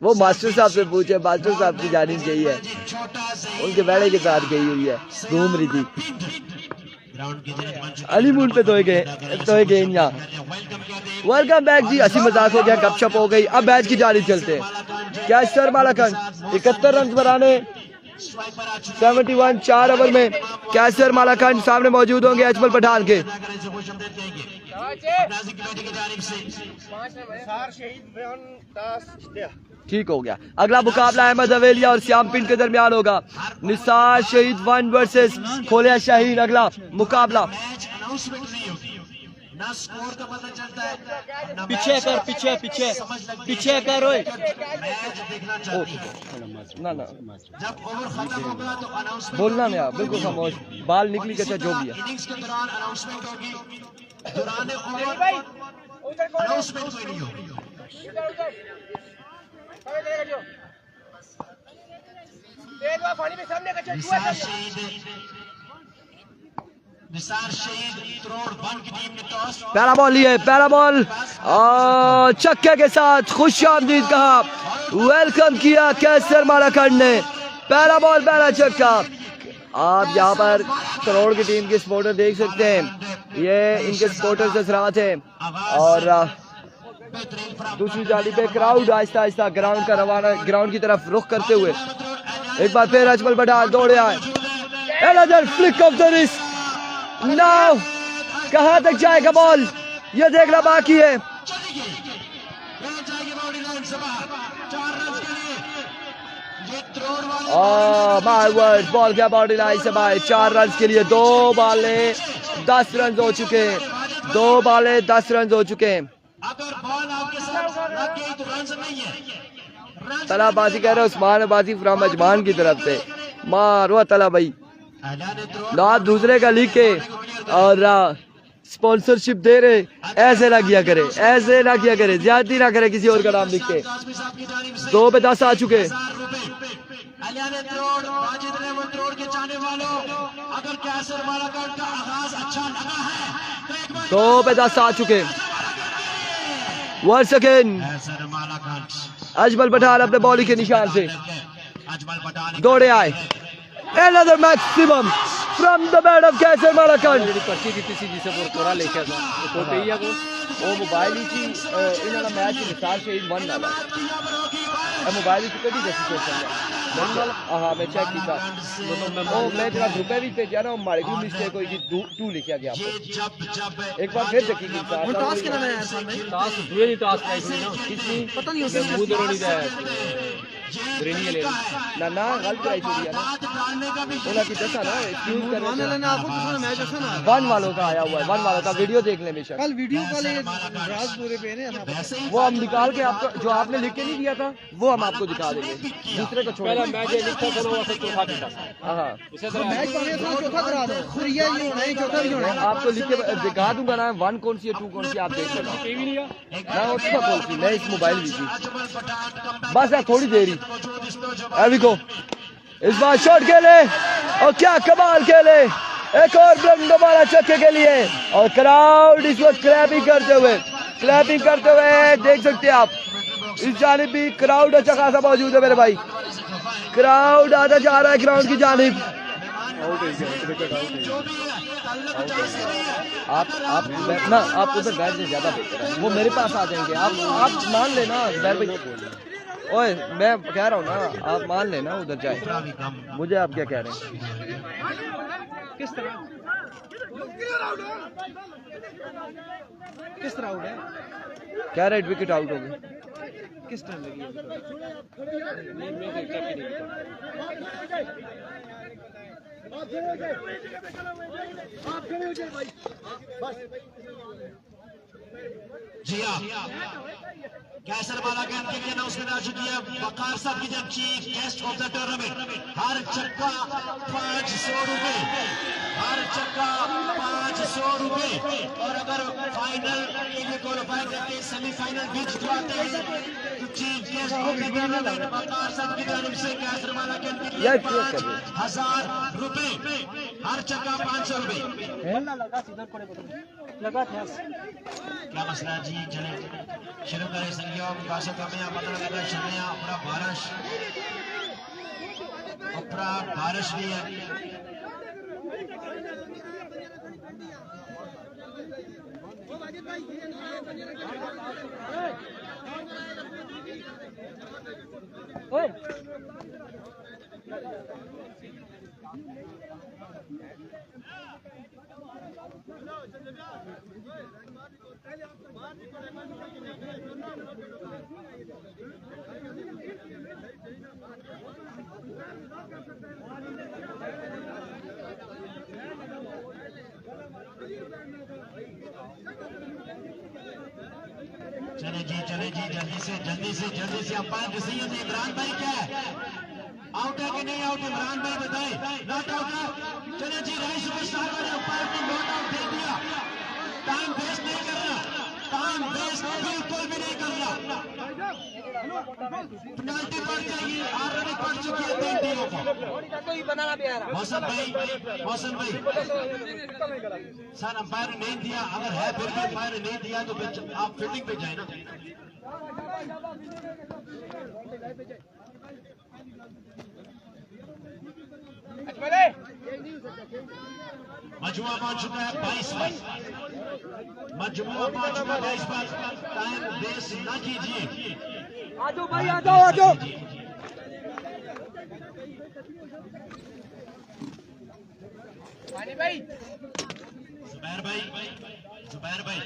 वो मास्टर साहब से पूछे, मास्टर साहब की जानी चाहिए, उनके बेड़े के साथ गई हुई है, घूम रही थी। हनीमून पे धोए गए यहाँ। वेलकम बैक जी, हंसी मजाक हो गया, गपशप हो गई, अब मैच की जारी चलते हैं। क्या सर मालाकंड 71 रन बनाने 71 4 ओवर में कैसर मालाकंड सामने मौजूद होंगे अजमल पठान के। ठीक हो गया। अगला मुकाबला अहमद अवेलिया और श्याम पिंड के दरमियान होगा। निसार शहीद 1 वर्सेस खोलिया शाहीन। अगला मुकाबला ना स्कोर का पता चलता है, पीछे कर, पीछे कर ओए। मैच देखना चाहती है ना जब ओवर खत्म होगा तो अनाउंसमेंट बोलना नहीं, आप बिल्कुल खामोश, बाल निकली कैसे जो भी है। इनिंग्स के दौरान अनाउंसमेंट होगी, दौरान ओवर अनाउंसमेंट कोई नहीं होगी। निसार शहीद त्रोड़ 1 की टीम ने टॉस पहला बॉल लिए, पहला बॉल छक्के के साथ खुश आमदीद कहा, वेलकम किया कैसर मालाकंड ने। पहला बॉल पहला छक्का। आप यहाँ पर करोड़ की टीम के सपोर्टर देख सकते हैं, ये इनके सपोर्टर से सराहत है। और दूसरी जाली पे क्राउड आहिस्ता आहिस्ता ग्राउंड का रवाना, ग्राउंड की तरफ रुख करते हुए एक बार फिर अजमल पठान दौड़े आए। Another flick of the wrist. Now कहां तक जाएगा बॉल, ये देखना बाकी है। माय वर्ड, बॉल गया बाउंड्री लाइन से बाहर। 4 रन के लिए 2 बॉलें 10 रन हो चुके हैं, 2 बॉलें 10 रन हो चुके हैं। अगर बॉल आपके साथ लग गई तो रन नहीं है। तलाबाजी कह रहे हैं उस्मान बाजी फ्रॉम अजमान की तरफ से। मारो तला भाई, ना दूसरे का लिख के और स्पॉन्सरशिप दे रहे, ऐसे ना किया करे, ऐसे ना किया करे, ज्यादती ना करे किसी और का नाम लिख के। 2 पे 10 आ चुके। चाहने वालों, अगर कैसर मालाकंड का आगाज अच्छा लगा है 2 पे 10 आ चुके। वंस अगेन अजमल पठान अपने बॉलिंग के निशान से दौड़े आए। Another maximum from the bat of कैसर मालाकंड। पर्ची दी सीधी से पूरा लेके आया तो पेया को वो मोबाइल ही थी इन्होंने मैच निसार शहीद 1 ना मोबाइल ही कटी जैसी सोच रहा हाँ मैं चेक किया वो मैं जरा रुपए भी भेजा ना हमारे को मिस्टेक हुई थी 2 लिखा गया आपको एक बार फिर चेक कीजिए टास्क कितना है यार सामने टास्क दुए दी टास्क आई थी ना कितनी पता नहीं मैं उसमें मुंह दरोड़ी दा ग्रेनी ले ना गलत कराई छोड़ी ना बोला कि जैसा ना एक्सक्यूज कर मान लेना आपको कितना मैच अच्छा ना 1 वालों का आया हुआ है 1 वालों का वीडियो देख लें बेशक कल वीडियो कॉल राज पूरे पे है वो हम निकाल के आपको जो आपने लिख के नहीं दिया था वो हम आपको दिखा देंगे दूसरे को छोड़ पहला मैच ये लिखा था वो ऐसे चौथा किया हाँ इसे तरह मैच पाने तो चौथा करा दो फिर ये होना है चौथा भी होना है आपको लिख के दिखा दूंगा ना 1 कौन सी है 2 कौन सी आप देख लेना टीवी नहीं है मैं उसका कौन सी मैं इस मोबाइल में थी बस यार थोड़ी देर ही अभी को इस बार शॉट खेले और क्या कमाल खेले एक और ब्लंड दोबारा छक्के के लिए और क्राउड इस वक्त क्लैपिंग करते हुए देख सकते हैं आप इस जानिब भी क्राउड अच्छा खासा मौजूद है मेरे भाई क्राउड आधा जा रहा है ग्राउंड की जानिब आप उधर बैठ जाए ज्यादा बेहतर है वो मेरे पास आ जाएंगे आप मान लेना भाई ओए मैं कह रहा हूँ ना आप मान लेना उधर जाए मुझे आप क्या कह रहे हैं किस तरह आउट है क्या रेड विकेट आउट हो गए किस टाइम लगी जी हाँ कैसर मालाकान के लिए अनाउंसमेंट आ चुकी है वकार साहब की जब chief guest of the tournament हर छक्का 500 रुपए हर छक्का 500 रुपए और अगर फाइनल के लिए क्वालिफाई करके सेमीफाइनल भी जितवाते हैं तो chief guest of the tournament Waqar साहब की तरफ से कैसर मालाकान के लिए 5,000 रुपए हर छक्का 500 रुपए लगा था क्या मसला जी चले शुरू करें संयोग काशा कमियां मतलब लगा शमिया अपना बारिश भी है ओए चले जी जल्दी से अंपायर डिसीजन से इमरान भाई क्या है आउट है कि नहीं आउट इमरान भाई बताए नॉट आउट है चले जी राइट सुपरस्टार वाले अंपायर ने नॉट आउट दे दिया टाइम वेस्ट नहीं करना टाइम वेस्ट बिल्कुल भी नहीं करना पेनल्टी पड़ जाएगी ऑलरेडी पड़ चुकी है 3 टीमों को मौसम भाई सर अंपायर ने नहीं दिया अगर है फिर भी अंपायर ने नहीं दिया तो फिर आप फील्डिंग पे जाए ना मजमुआ पहुंच चुका है 22 पर मजमुआ पहुंच चुका है 22 पर टाइम वेस्ट न कीजिए आ जाओ भाई आ जाओ जुबैर भाई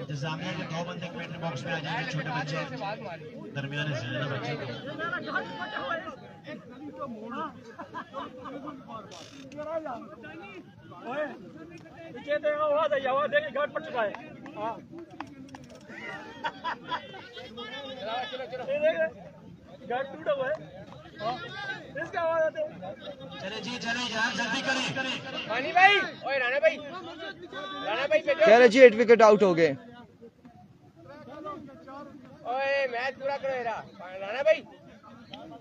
इंतजामिया के 2 बंदे कमेंट्री बॉक्स में आ जाएंगे छोटे बच्चे दरमियाने से ना बच्चे पीछे देखो आवाज है घाट पड़ चुका है हां घाट टूटा हुआ है इसका आवाज आते चले यार जल्दी करें रानी भाई ओए राणा भाई पे कह रहे जी 8 विकेट आउट हो गए ओए मैच पूरा करो राणा भाई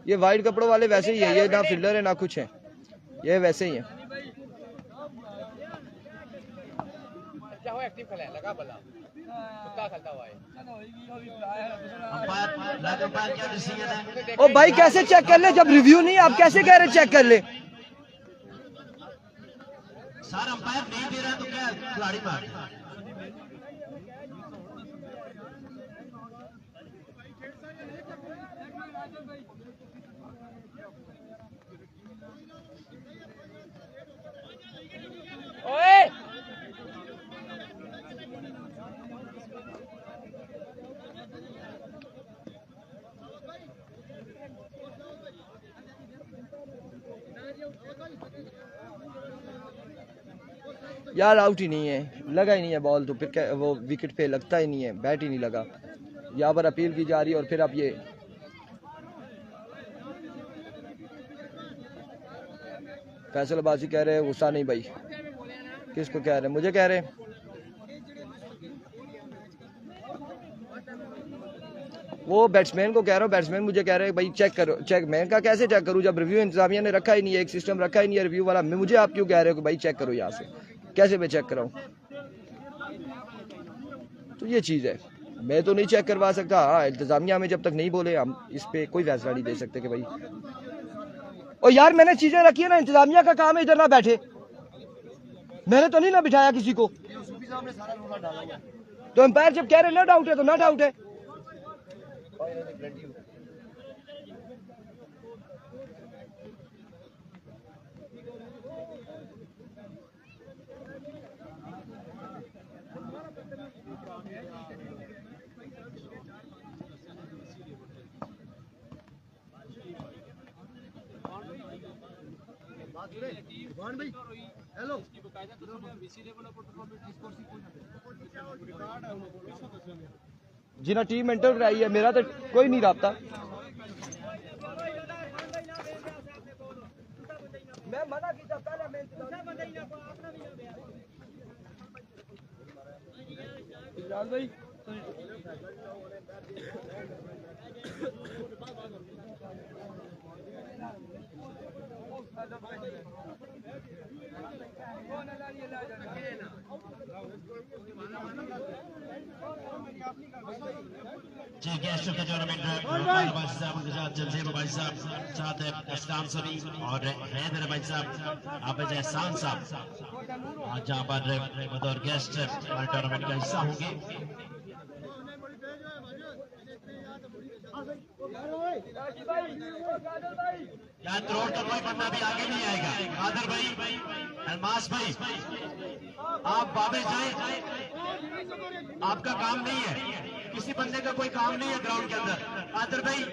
ये वाइट कपड़ों वाले वैसे ही है ये ना फील्डर है ना कुछ है ये वैसे ही है चाहो एक्टिव खेले लगा भला कुत्ता खेलता हुआ है अंपायर क्या डिसीजन है? ओ भाई कैसे चेक कर ले जब रिव्यू नहीं, आप कैसे कह रहे चेक कर ले? सर अंपायर नहीं दे रहा तो क्या खिलाड़ी मार? ओए यार आउट ही नहीं है, लगा ही नहीं है बॉल, तो फिर वो विकेट पे लगता ही नहीं है, बैट ही नहीं लगा। यहाँ पर अपील की जा रही है और फिर अब ये फैसलाबाजी कह रहे हैं, गुस्सा नहीं भाई। किसको कह रहे हैं? मुझे कह रहे हैं। वो बैट्समैन को कह रहा हूँ, बैट्समैन मुझे कह रहे हैं भाई चेक करो। चेक मैं का कैसे चेक करूँ जब रिव्यू इंतजामिया ने रखा ही नहीं है, एक सिस्टम रखा ही नहीं है रिव्यू वाला। मुझे आप क्यों कह रहे हो कि भाई चेक करो यहाँ से? कैसे मैं चेक कराऊँ? तो ये चीज़ है, मैं तो नहीं चेक करवा सकता। हाँ, इंतजामिया में जब तक नहीं बोले हम इस पे कोई फैसला नहीं दे सकते कि भाई। और यार मैंने चीजें रखी है ना, इंतजामिया का काम है, इधर ना बैठे। मैंने तो नहीं ना बिठाया किसी को। तो अंपायर जब कह रहे नॉट आउट है तो नॉट आउट है। भाई हेलो जी ना टीम एंटर कराई है, मेरा तो कोई नहीं राब्ता। मैं मना किया पहले भाई जी गेस्ट ऑफ द टूर्नामेंट भाई साहब उनके साथ जलसे भाई साहब, साथ है इस्लाम सभी और हैदर भाई साहब, आप एहसान साहब आज जहाँ पर बतौर गेस्ट हमारे टूर्नामेंट का हिस्सा होंगे। यार त्रोड़ का कोई बंदा भी आगे नहीं आएगा। कादर भाई, अलमास भाई, आप वापस जाएं, आपका काम नहीं है, किसी बंदे का कोई काम नहीं है ग्राउंड के अंदर। कादर भाई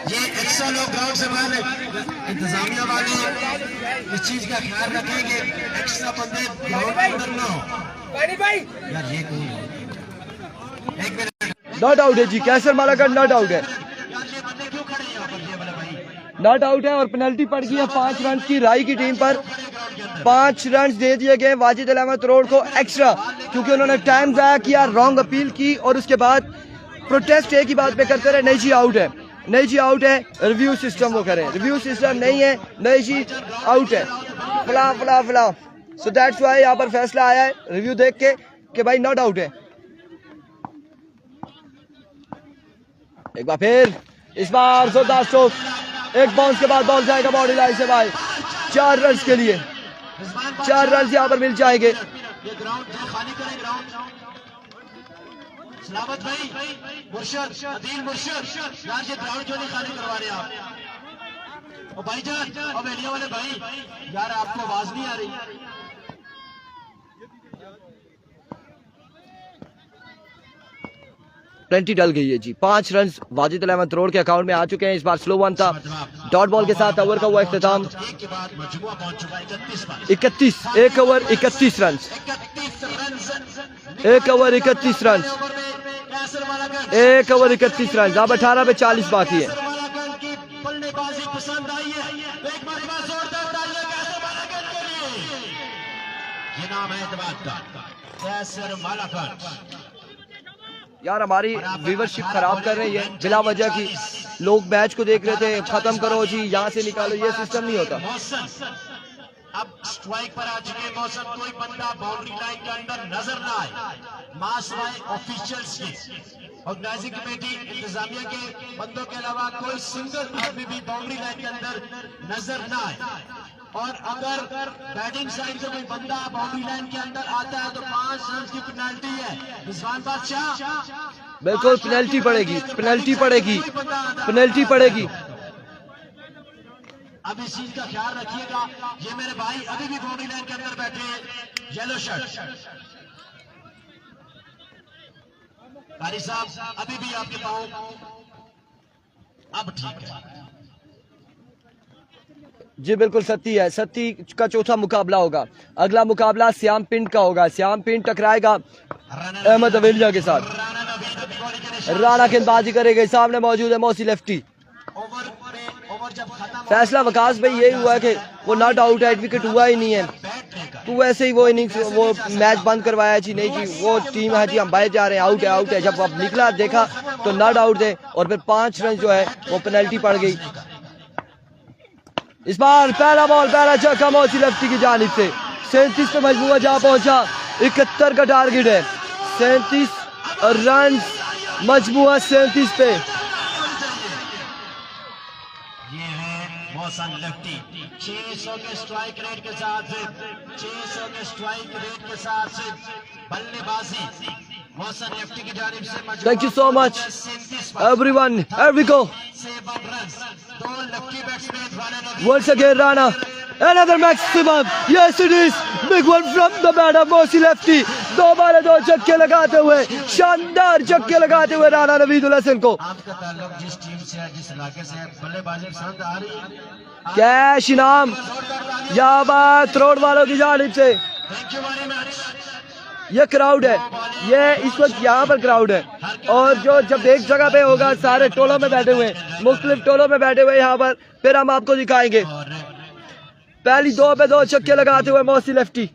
ये एक्स्ट्रा लोग ग्राउंड से बाहर इंतजामिया वाले इस चीज का ख्याल रखेंगे, एक्स्ट्रा बंदे ग्राउंड के अंदर ना हो। यार ये कोई एक मिनट नॉट आउट है जी, कैसर मालाकान नॉट आउट है, यार ये बंदे क्यों खड़े हैं यहाँ पर ये वाले भाई? नॉट आउट है और पेनल्टी पड़ गई है 5 रन की राई की टीम पर। 5 रन दे दिए गए वाजिद अल अहमद रोड को एक्स्ट्रा, क्योंकि उन्होंने टाइम जाया किया, रॉन्ग अपील की और उसके बाद प्रोटेस्ट एक ही बात पे करते रहे, नहीं जी आउट है, नहीं जी आउट है, रिव्यू सिस्टम वो करें, रिव्यू सिस्टम नहीं है, नहीं जी आउट है, फला फला फला। सो दैट्स व्हाई यहाँ पर फैसला आया है रिव्यू देख के कि भाई नॉट आउट है। एक बार फिर इस बार जोरदार स्ट्रोक, एक बाउंस के बाद बॉल जाएगा बॉडी लाइन से भाई, 4 रन के लिए, 4 रन यहाँ पर मिल जाएंगे। ये ग्राउंड खाली करें ग्राउंड। सलामत भाई, मुर्शद, अदील मुर्शद, यार ये ग्राउंड क्यों नहीं खाली करवा रहे आप? ओ भाईजान, अब एरिया वाले भाई, यार आपको आवाज नहीं आ रही। पेनल्टी डल गई है जी, 5 रन वाजिद अल अहमद रोड के अकाउंट में आ चुके हैं। इस बार स्लो वन था, डॉट बॉल के साथ ओवर का हुआ इख्तिताम। एक के बाद मजमुआ पहुंच चुका है 31 पर। 31, 1 over 31 run, 31 run, 1 over 31 run, 1 over 31 run, अब 18 पे 40 बाकी है। की बल्लेबाजी पसंद आई है, एक बार जोरदार तालियां कैसर मालाकान के लिए। ये नाम है एतमाद का, कैसर मालाकान। यार हमारी व्यूवरशिप खराब कर रही है बिला वजह की, लोग मैच को देख रहे थे, खत्म करो जी, यहाँ से निकालो, ये सिस्टम नहीं होता। मौसम अब स्ट्राइक पर आ चुके मौसम, कोई बंदा बाउंड्री लाइन के अंदर नजर ना आए, मासवाई ऑफिशियल्स की ऑर्गेनाइजिंग कमेटी इंतजामिया के बंदों के अलावा कोई सिंगल आदमी भी बाउंड्री लाइन के अंदर नजर ना आए। और अगर बैटिंग साइड से कोई बंदा बाउंड्री लाइन के अंदर आता है तो 5 रन की पेनल्टी है। रिजवान बादशाह, बिल्कुल पेनल्टी पड़ेगी, पेनल्टी पड़ेगी, पेनल्टी पड़ेगी। अब इस चीज का ख्याल रखिएगा, ये मेरे भाई अभी भी बाउंड्री लाइन के अंदर बैठे हैं, येलो शर्ट। कारी साहब अभी भी आपके पाँव, अब ठीक है जी, बिल्कुल सत्ती है, सत्ती का चौथा मुकाबला होगा। अगला मुकाबला श्याम पिंड का होगा, श्याम पिंड टकराएगा अहमद अवेलिया के साथ। राणा गेंदबाजी करेंगे, सामने मौजूद है मौसी लेफ्टी। फैसला वकास भाई यही हुआ कि वो नॉट आउट है, विकेट हुआ ही नहीं है, तो वैसे ही वो इनिंग्स वो मैच बंद करवाया जी, नहीं जी वो टीम है जी, हम बाहर जा रहे हैं, आउट है, आउट है। जब अब निकला देखा तो नॉट आउट थे और फिर 5 रन जो है वो पेनल्टी पड़ गई। इस बार पहला बॉल, पहला छक्का मौसी लेफ्टी की जानिब से। 37 पे मजबूरा जा पहुंचा, 71 का टारगेट है, 37 रन मजबूरा 37 पे। ये है मौसम लेफ्टी, 600 के स्ट्राइक रेट के साथ, 600 के स्ट्राइक रेट के साथ बल्लेबाजी मौसम लेफ्टी की जानिब से। Thank you so much everyone, here we go. Once again Rana, another maximum, yes it is, big one from the bat of Mosi lefty। 2 बार 2 छक्के लगाते हुए, शानदार छक्के लगाते हुए राणा नवीदुल हसन को। आपका ताल्लुक जिस टीम से है, जिस इलाके से है, बल्लेबाजी पसंद आ रही है? कैश इनाम यहाँ बात रोड वालों की जानिब से। Thank you very much. ये क्राउड है, ये इस वक्त यहाँ पर क्राउड है, और जो जब एक जगह पे होगा सारे टोलों में बैठे हुए, मुख्तलिफ टोलों में बैठे हुए यहाँ पर, फिर हम आपको दिखाएंगे। पहली 2 पे 2 छक्के लगाते हुए मौसी लेफ्टी।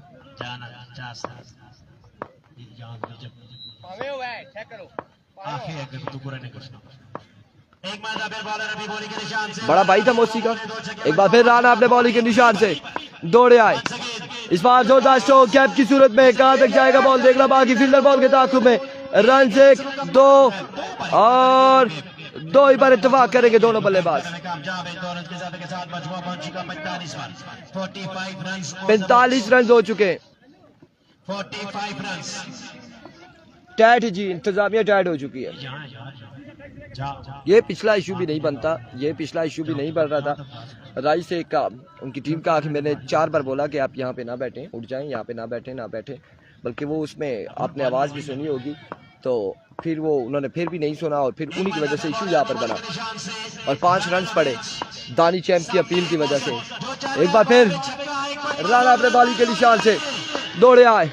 बड़ा भाई था मौसी का। एक बार फिर राणा अपने बॉलिंग के निशान से दौड़े आए, इस बार जोरदार स्ट्रोक कैप की सूरत में, कहां तक जाएगा बॉल देखना बाकी, फील्डर बॉल के ताकुब में। रन 1, 2 और दो ही पर इत्तेफाक करेंगे दोनों बल्लेबाज। कामयाब है, 2 रन के इजाफे के साथ मजमूआ पहुंच चुका 45 पर 45 रन 45 रन हो चुके हैं। 45 रन। टैट जी, इंतजामिया टैट हो चुकी है। ये पिछला इशू भी नहीं बनता, ये पिछला इशू भी नहीं बन रहा था। राइस से का उनकी टीम का, मैंने 4 बार बोला कि आप यहाँ पे ना बैठें, उठ जाएं, यहाँ पे ना बैठें, बल्कि वो उसमें आपने आवाज़ भी सुनी होगी, तो फिर वो उन्होंने फिर भी नहीं सुना और फिर उन्हीं की वजह से इशू यहाँ पर बना और 5 रन पड़े दानी चैम्प की अपील की वजह से। एक बार फिर राणा अपने बॉलिंग के निशान से दौड़े आए।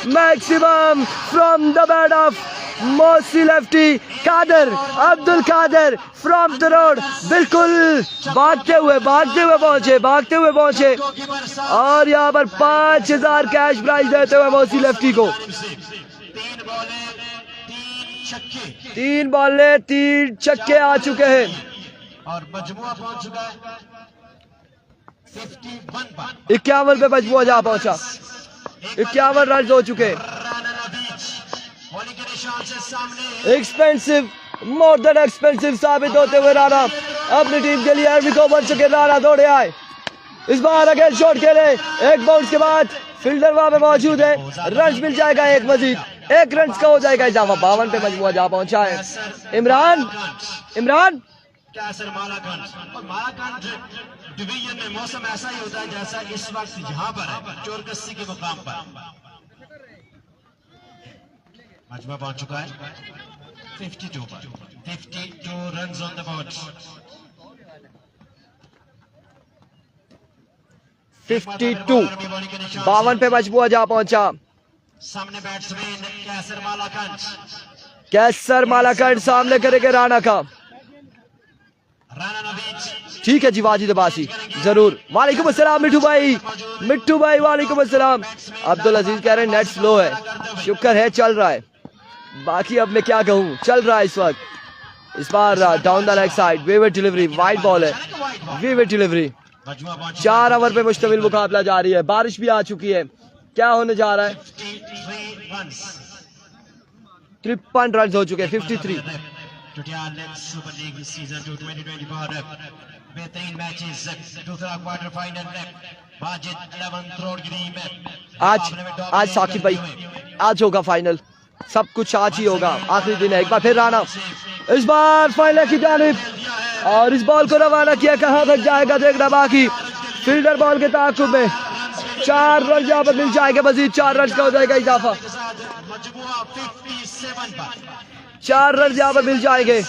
Maximum from the bat of Mausi lefty Qadir, Abdul Qadir from the road, बिल्कुल भागते हुए पहुंचे और यहाँ पर 5000 कैश प्राइज देते हुए मोसी लेफ्टी को। 3 बॉलें 3 छक्के आ चुके हैं और मजमुआ पहुंच चुका है 51 पर। 51 पे मजमुआ जा पहुंचा, 51 रन हो चुके। एक्सपेंसिव, मोर देन एक्सपेंसिव साबित होते हुए राणा अपनी टीम के लिए एवरी को बन चुके। राणा दौड़े आए, इस बार अगेन शॉट खेले, एक बाउंस के बाद फील्डर वहां पे मौजूद है, रन मिल जाएगा एक मजीद, 1 रन का हो जाएगा इजाफा। 52 पे मजमुआ जा पहुंचा है। इमरान कैसर मालाकंड, और मालाकंड डिवीजन में मौसम ऐसा ही होता है जैसा इस वक्त यहाँ पर है, चोरकस्सी के मुकाम पर। मजमुआ पहुंच चुका है 52 पर, 52 रन ऑन द बोर्ड। 52, 52 पे मजमुआ जा पहुंचा। सामने बैट्समैन कैसर मालाकंड सामने करेंगे राणा का। राणा नवीज, ठीक है जी, वाजिद अब्बासी जरूर। वालेकुम अस्सलाम मिट्टू भाई वालेकुम अस्सलाम। अब्दुल अजीज कह रहे हैं नेट स्लो है, शुक्र है चल रहा है, बाकी अब मैं क्या कहूँ, चल रहा है इस वक्त। इस बार down the leg side wayward delivery, wide ball है, वेवेट डिलीवरी। 4 ओवर पे मुश्तमिल मुकाबला जारी है, बारिश भी आ चुकी है। क्या होने जा रहा है? 53 रन हो चुके हैं, 53। सुपर लीग सीजन 2 2024 बेहतरीन मैचेस, दूसरा क्वार्टर फाइनल में वाजिद 11 करोड़ की टीम है। आज साकिब भाई, आज होगा फाइनल, सब कुछ आज ही होगा, आखिरी दिन है। एक बार फिर राणा, इस बार फाइनल की जानिब, और इस बॉल को रवाना किया, कहां तक जाएगा देखना बाकी। फील्डर बॉल के ताक़ुब में 4 रन यहाँ पर मिल जाएंगे, मजीद 4 रन का हो जाएगा इजाफा। 4 रन यहाँ पर मिल जाएंगे।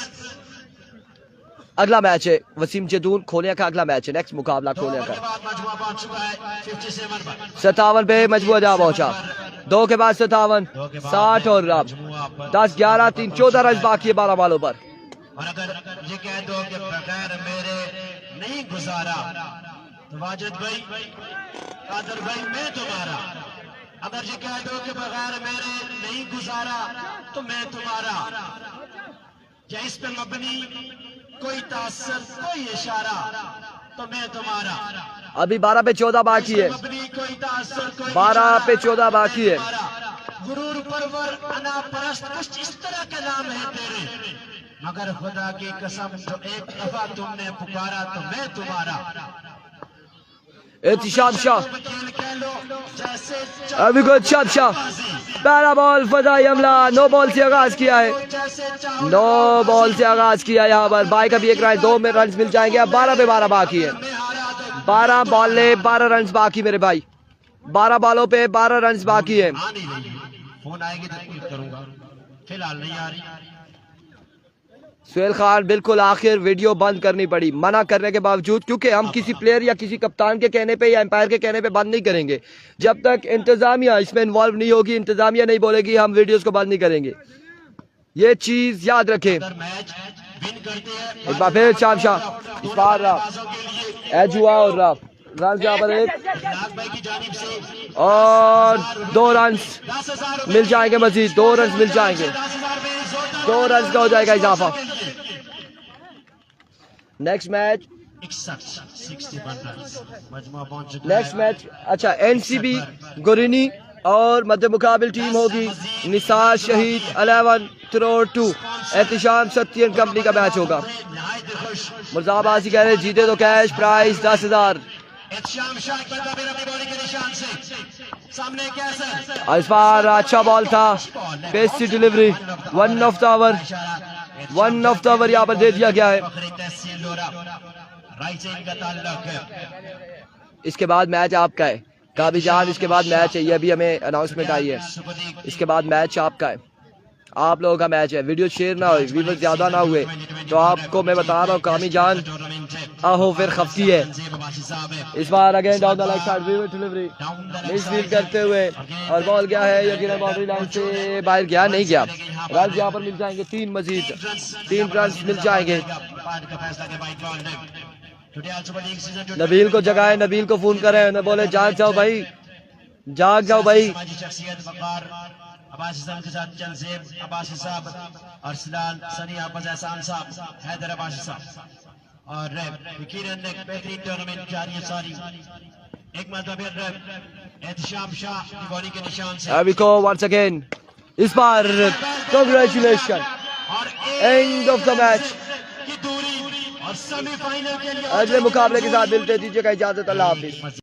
अगला मैच है वसीम जदून खोलिया का, अगला मैच है, नेक्स्ट मुकाबला खोलिया का। 57 पे मजमुआ जा पहुंचा, 2 के बाद 57, 60 और 10, 11, 3, 14 रन बाकी है 12 बॉलों पर। और अगर ये कह दो कि बगैर मेरे नहीं गुजारा तो वाजिद भाई, कादर भाई मैं तुम्हारा। अगर ये कह दो कि बगैर मेरे नहीं गुजारा तो मैं तुम्हारा। क्या इस पे मबनी कोई तासर, कोई इशारा तो मैं तुम्हारा। अभी 12 पे 14 बाकी है, 12 पे 14 बाकी है। गुरूर परवर अना परस्त कुछ इस तरह के नाम है तेरे, मगर खुदा की कसम जो एक दफा तुमने पुकारा तो मैं तुम्हारा। एहतिशाम शाह, अभी को शाह, पहला बॉल फजाई हमला, 9 बॉल से आगाज किया है, 9 बॉल से आगाज किया। यहाँ पर बाई का भी 1 रन, 2 में रन मिल जाएंगे। अब 12 पे 12 बाकी है, 12 बॉल ले 12 रन बाकी मेरे भाई, 12 बॉलों पे 12 रन बाकी है। फोन आएगी तो करूंगा, फिलहाल नहीं आ रही। सुहेल खान, बिल्कुल आखिर वीडियो बंद करनी पड़ी मना करने के बावजूद, क्योंकि हम किसी प्लेयर या किसी कप्तान के कहने पे या एम्पायर के कहने पे बंद नहीं करेंगे। जब तक इंतजामिया इसमें इन्वॉल्व नहीं होगी, इंतजामिया नहीं बोलेगी, हम वीडियोस को बंद नहीं करेंगे। ये चीज याद रखें। एक बार फिर शामशाह, इस बार एज हुआ और रन यहाँ पर 1 और 2 रन मिल जाएंगे, मजीद 2 रन मिल जाएंगे, 2 रन का हो जाएगा इजाफा। नेक्स्ट मैच, नेक्स्ट मैच अच्छा एनसीबी गुरिनी और मध्य मुकाबिल टीम होगी निसार शहीद 11 करोड़ 2 एहतिशाम सत्यन कंपनी का मैच होगा। मुर्जाबाजी कह रहे जीते तो कैश प्राइस 10,000। इस बार अच्छा बॉल था, पेसी डिलीवरी, 1 ऑफ द ओवर यहाँ पर दे दिया गया है। इसके बाद मैच आपका है काबी जान, इसके बाद मैच है, ये अभी हमें अनाउंसमेंट आई है, इसके बाद मैच आपका है, आप लोगों का मैच है। वीडियो शेयर ना हुई, व्यूअर्स ज्यादा ना हुए तो आपको मैं बता रहा हूँ कामी जान आहो फिर खफती है। इस बार अगेन down the leg side delivery misfield करते हुए और बॉल गया है यकीनन बाउंड्री लाइन से बाहर, गया नहीं गया। रन यहाँ पर मिल जाएंगे 3 मजीद 3 रन मिल जाएंगे। नबील को जगाए, नबील को फोन करे, न बोले जाग जाओ भाई, जाग जाओ भाई। अब्बासी साहब के साथ जलसेब अब्बासी साहब, अरसलान सनी अब्बास एहसान साहब, हैदर अब्बासी साहब और यकीनन एक बेहतरीन टूर्नामेंट जारी है सारी। एक मरतबा फिर एहतिशाम शाह दीवानी के निशान से अभी को वंस अगेन इस बार congratulation, end of the match. की दूरी और सेमीफाइनल के लिए अगले मुकाबले के साथ मिलते, दीजिएगा इजाजत, अल्लाह हाफिज।